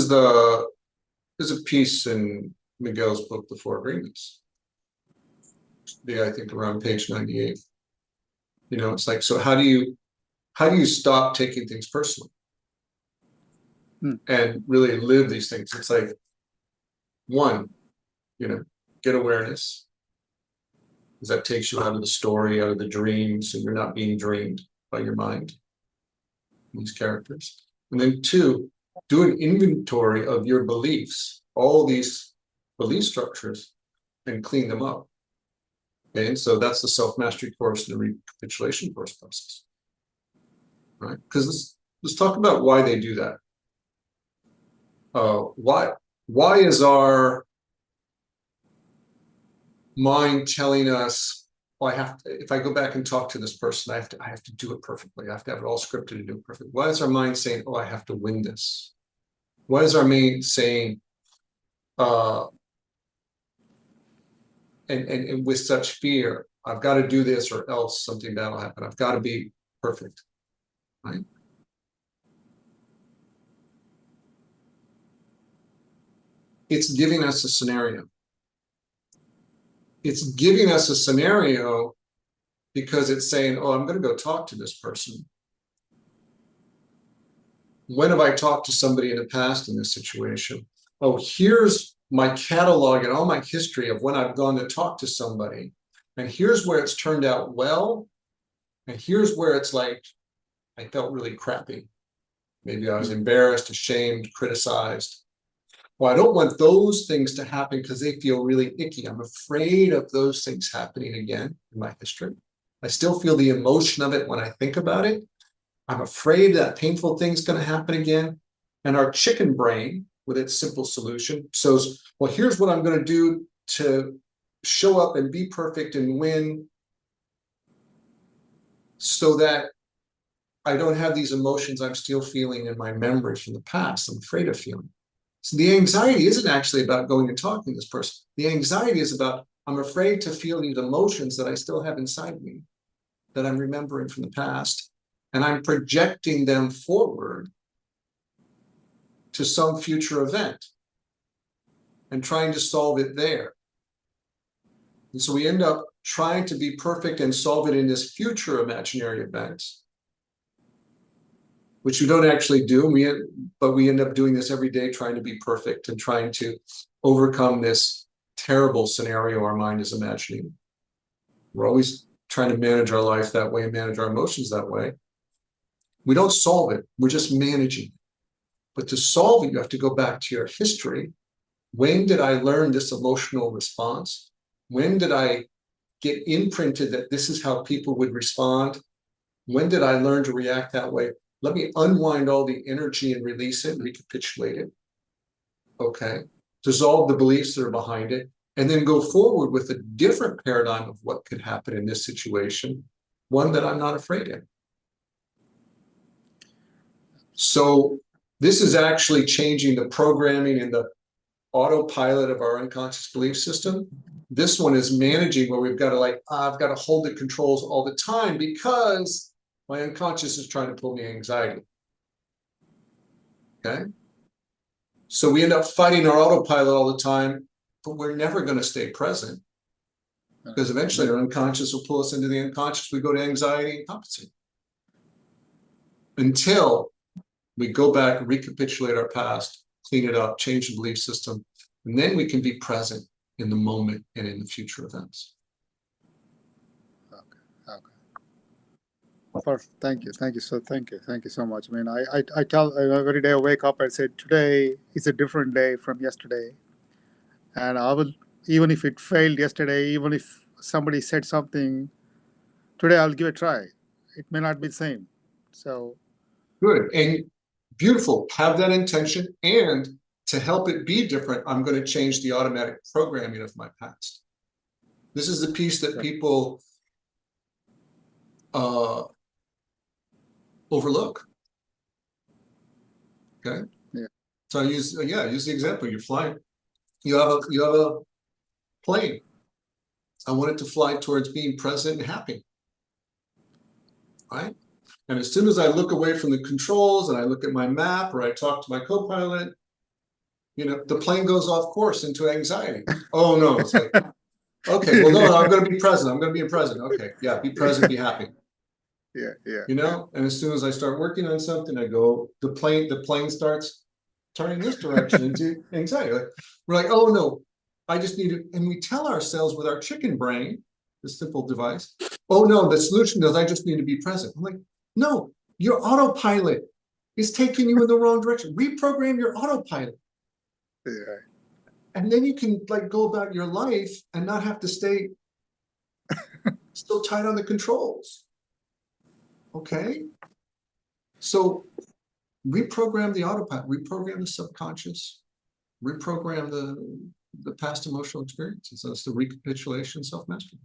there's a piece in Miguel's book, The Four Agreements. I think around page 98. It's like, so how do you stop taking things personally and really live these things? It's like, one, get awareness, because that takes you out of the story, out of the dreams, and you're not being dreamed by your mind, these characters. And then two, do an inventory of your beliefs, all these belief structures, and clean them up. Okay, and so that's the self-mastery course and the recapitulation course process, right? Because let's talk about why they do that. Why is our mind telling us, oh, if I go back and talk to this person, I have to do it perfectly. I have to have it all scripted to do it perfectly. Why is our mind saying, oh, I have to win this? Why is our mind saying, and with such fear, I've got to do this or else something bad will happen. I've got to be perfect, right? It's giving us a scenario. It's giving us a scenario because it's saying, oh, I'm going to go talk to this person. When have I talked to somebody in the past in this situation? Oh, here's my catalog and all my history of when I've gone to talk to somebody. And here's where it's turned out well. And here's where it's like, I felt really crappy. Maybe I was embarrassed, ashamed, criticized. Well, I don't want those things to happen because they feel really icky. I'm afraid of those things happening again in my history. I still feel the emotion of it when I think about it. I'm afraid that painful thing's going to happen again. And our chicken brain, with its simple solution, says, well, here's what I'm going to do to show up and be perfect and win so that I don't have these emotions I'm still feeling in my memory from the past. I'm afraid of feeling. So the anxiety isn't actually about going and talking to this person. The anxiety is about, I'm afraid to feel these emotions that I still have inside me, that I'm remembering from the past, and I'm projecting them forward to some future event and trying to solve it there. And so we end up trying to be perfect and solve it in this future imaginary event, which we don't actually do, but we end up doing this every day, trying to be perfect and trying to overcome this terrible scenario our mind is imagining. We're always trying to manage our life that way and manage our emotions that way. We don't solve it, we're just managing it. But to solve it, you have to go back to your history. When did I learn this emotional response? When did I get imprinted that this is how people would respond? When did I learn to react that way? Let me unwind all the energy and release it, recapitulate it. Okay. Dissolve the beliefs that are behind it, and then go forward with a different paradigm of what could happen in this situation, one that I'm not afraid of. So this is actually changing the programming in the autopilot of our unconscious belief system. This one is managing where we've got to I've got to hold the controls all the time because my unconscious is trying to pull me anxiety. Okay. So we end up fighting our autopilot all the time, but we're never going to stay present because eventually our unconscious will pull us into the unconscious. We go to anxiety and compensate until we go back, recapitulate our past, clean it up, change the belief system, and then we can be present in the moment and in the future events. Perfect. Thank you. Thank you so much. I mean, I tell every day I wake up, I say, today is a different day from yesterday. And I will, even if it failed yesterday, even if somebody said something, today I'll give it a try. It may not be the same. So good and beautiful. Have that intention, and to help it be different, I'm going to change the automatic programming of my past. This is the piece that people overlook. Okay. Yeah. So I use the example. You're flying. You have a plane. I want it to fly towards being present and happy. Right? And as soon as I look away from the controls and I look at my map or I talk to my co-pilot, the plane goes off course into anxiety. Oh no, it's like, okay, well, no, I'm going to be present. I'm going to be present. Okay, yeah, be present, be happy. Yeah. And as soon as I start working on something, I go, the plane starts turning this direction into anxiety. We're like, oh no, I just need to, and we tell ourselves with our chicken brain, this simple device, oh no, the solution is I just need to be present. I'm like, no, your autopilot is taking you in the wrong direction. Reprogram your autopilot. Yeah. And then you can like go about your life and not have to stay so tight on the controls. Okay. So reprogram the autopilot, reprogram the subconscious, reprogram the past emotional experiences. That's the recapitulation self-mastery.